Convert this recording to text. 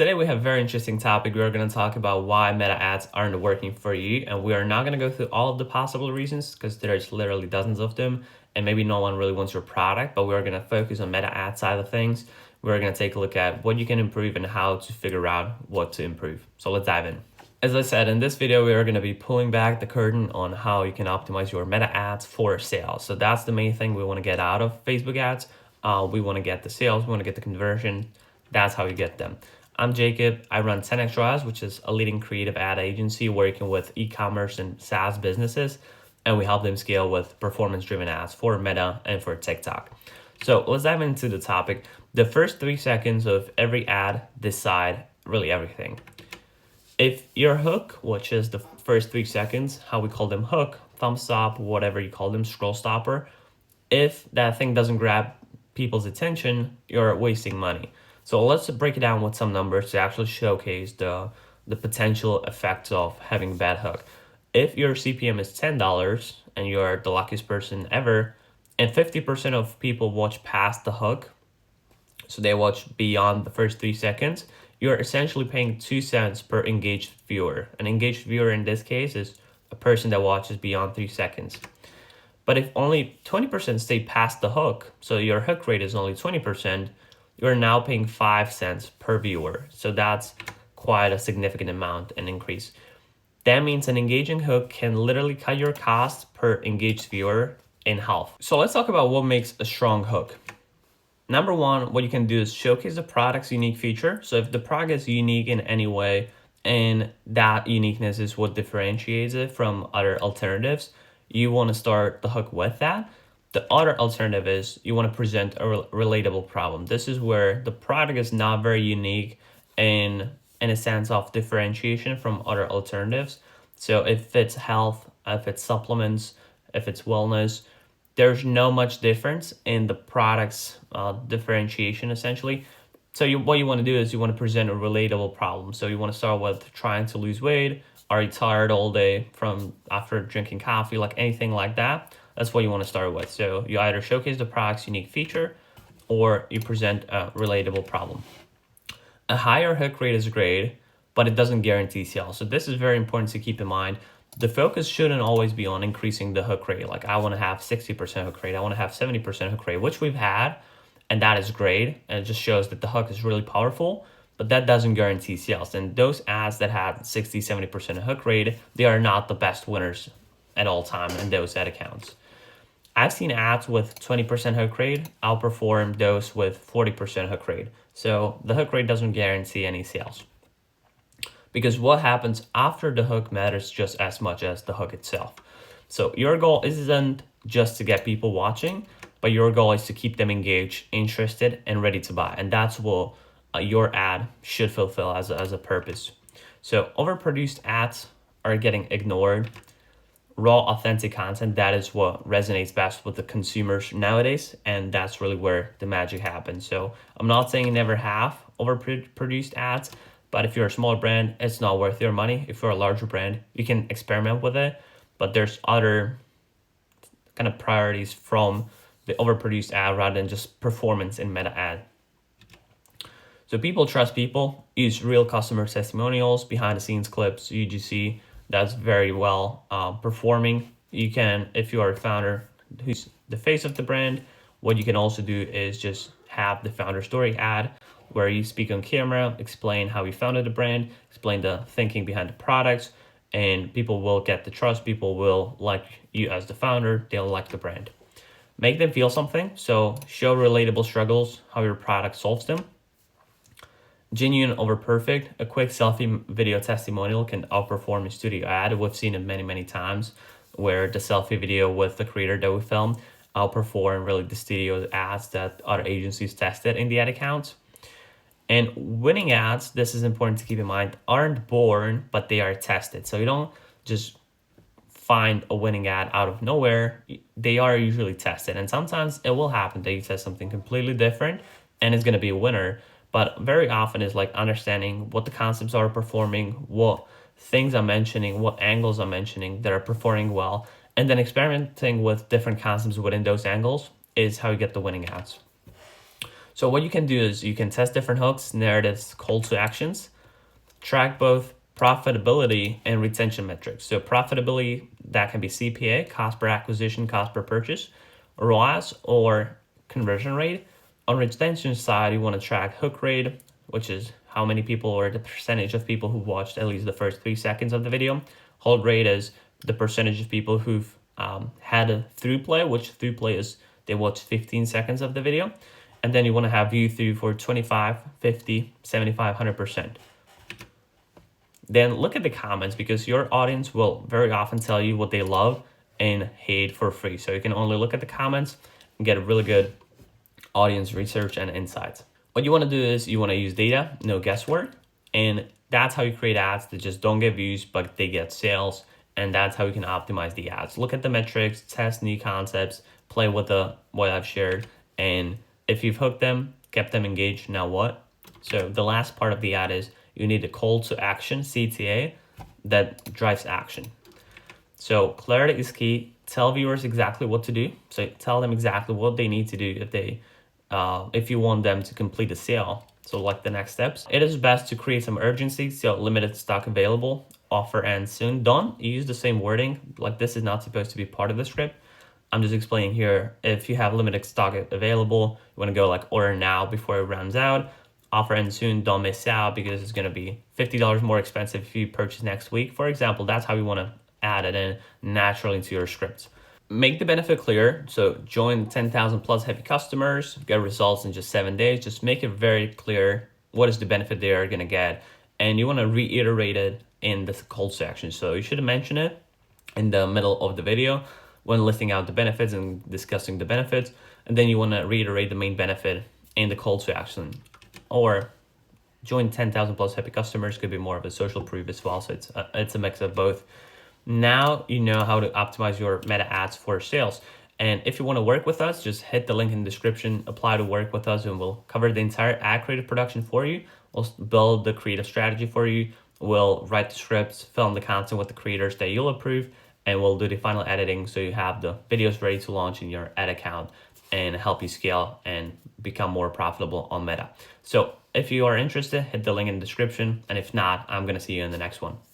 today we have a very interesting topic. We're going to talk about why meta ads aren't working for you. And we are not going to go through all of the possible reasons because there's literally dozens of them. And maybe no one really wants your product, but we're going to focus on meta ad side of things. We're going to take a look at what you can improve and how to figure out what to improve. So let's dive in. As I said, in this video, we are going to be pulling back the curtain on how you can optimize your meta ads for sales. So that's the main thing we want to get out of Facebook ads. We want to get the sales, we want to get the conversion. That's how you get them. I'm Jacob. I run 10 Extra Ads, which is a leading creative ad agency working with e-commerce and SaaS businesses. And we help them scale with performance-driven ads for Meta and for TikTok. So let's dive into the topic. The first 3 seconds of every ad decide really everything. If your hook, which is the first 3 seconds, how we call them hook, thumbs up, whatever you call them, scroll stopper, if that thing doesn't grab people's attention, you're wasting money. So let's break it down with some numbers to actually showcase the potential effects of having a bad hook. If your CPM is $10 and you're the luckiest person ever, and 50% of people watch past the hook, so they watch beyond the first 3 seconds, you're essentially paying 2 cents per engaged viewer. An engaged viewer in this case is a person that watches beyond 3 seconds. But if only 20% stay past the hook, so your hook rate is only 20%, you're now paying 5 cents per viewer. So that's quite a significant amount, an increase. That means an engaging hook can literally cut your cost per engaged viewer in half. So let's talk about what makes a strong hook. Number one, what you can do is showcase the product's unique feature. So if the product is unique in any way, and that uniqueness is what differentiates it from other alternatives, you want to start the hook with that. The other alternative is you want to present a relatable problem. This is where the product is not very unique in a sense of differentiation from other alternatives. So if it's health, if it's supplements, if it's wellness, there's no much difference in the product's differentiation essentially. So what you want to do is you want to present a relatable problem. So you want to start with trying to lose weight. Are you tired all day from after drinking coffee, like anything like that? That's what you want to start with. So you either showcase the product's unique feature or you present a relatable problem. A higher hook rate is great, but it doesn't guarantee sales. So this is very important to keep in mind. The focus shouldn't always be on increasing the hook rate. Like I want to have 60% hook rate. I want to have 70% hook rate, which we've had, and that is great. And it just shows that the hook is really powerful, but that doesn't guarantee sales. And those ads that had 60, 70% hook rate, they are not the best winners at all time in those ad accounts. I've seen ads with 20% hook rate outperform those with 40% hook rate. So the hook rate doesn't guarantee any sales. Because what happens after the hook matters just as much as the hook itself. So your goal isn't just to get people watching, but your goal is to keep them engaged, interested, and ready to buy. And that's what your ad should fulfill as a purpose. So overproduced ads are getting ignored. Raw, authentic content, that is what resonates best with the consumers nowadays, and that's really where the magic happens. So I'm not saying never have overproduced ads, but if you're a smaller brand, it's not worth your money. If you're a larger brand, you can experiment with it, but there's other kind of priorities from the overproduced ad rather than just performance in meta ad. So people trust people, use real customer testimonials, behind the scenes clips, UGC, that's very well performing. You can, if you are a founder who's the face of the brand, what you can also do is just have the founder story ad where you speak on camera, explain how you founded the brand, explain the thinking behind the products, and people will get the trust. People will like you as the founder. They'll like the brand. Make them feel something. So show relatable struggles, how your product solves them. Genuine over perfect. A quick selfie video testimonial can outperform a studio ad. We've seen it many, many times where the selfie video with the creator that we filmed outperform really the studio ads that other agencies tested in the ad accounts. And winning ads, this is important to keep in mind, aren't born, but they are tested. So you don't just find a winning ad out of nowhere. They are usually tested. And sometimes it will happen that you test something completely different and it's going to be a winner. But very often is like understanding what the concepts are performing, what things I'm mentioning, what angles I'm mentioning that are performing well, and then experimenting with different concepts within those angles is how you get the winning ads. So what you can do is you can test different hooks, narratives, call to actions, track both profitability and retention metrics. So profitability, that can be CPA, cost per acquisition, cost per purchase, ROAS, or conversion rate. On retention side, you want to track hook rate, which is how many people or the percentage of people who watched at least the first 3 seconds of the video. Hold rate is the percentage of people who've had a through play, which through play is they watch 15 seconds of the video. And then you want to have view through for 25, 50, 75, 100%. Then look at the comments, because your audience will very often tell you what they love and hate for free. So you can only look at the comments and get a really good audience research and insights. What you want to do is you want to use data, no guesswork, and that's how you create ads that just don't get views, but they get sales. And that's how you can optimize the ads. Look at the metrics, test new concepts, play with what I've shared. And if you've hooked them, kept them engaged, now what? So the last part of the ad is you need a call to action, CTA, that drives action. So clarity is key. Tell viewers exactly what to do. So tell them exactly what they need to do if you want them to complete the sale. So like the next steps, it is best to create some urgency. So limited stock available, offer ends soon. Don't use the same wording. Like, this is not supposed to be part of the script. I'm just explaining here. If you have limited stock available, you want to go like order now before it runs out. Offer ends soon. Don't miss out, because it's going to be $50 more expensive if you purchase next week. For example, that's how you want to add it in naturally into your scripts. Make the benefit clear. So join 10,000 plus happy customers, get results in just 7 days. Just make it very clear what is the benefit they are going to get. And you want to reiterate it in the call to action. So you should mention it in the middle of the video when listing out the benefits and discussing the benefits. And then you want to reiterate the main benefit in the call to action. Or join 10,000 plus happy customers could be more of a social proof as well. So it's a mix of both. Now you know how to optimize your meta ads for sales. And if you want to work with us, just hit the link in the description, apply to work with us, and we'll cover the entire ad creative production for you. We'll build the creative strategy for you. We'll write the scripts, film the content with the creators that you'll approve, and we'll do the final editing so you have the videos ready to launch in your ad account and help you scale and become more profitable on Meta. So if you are interested, hit the link in the description. And if not, I'm going to see you in the next one.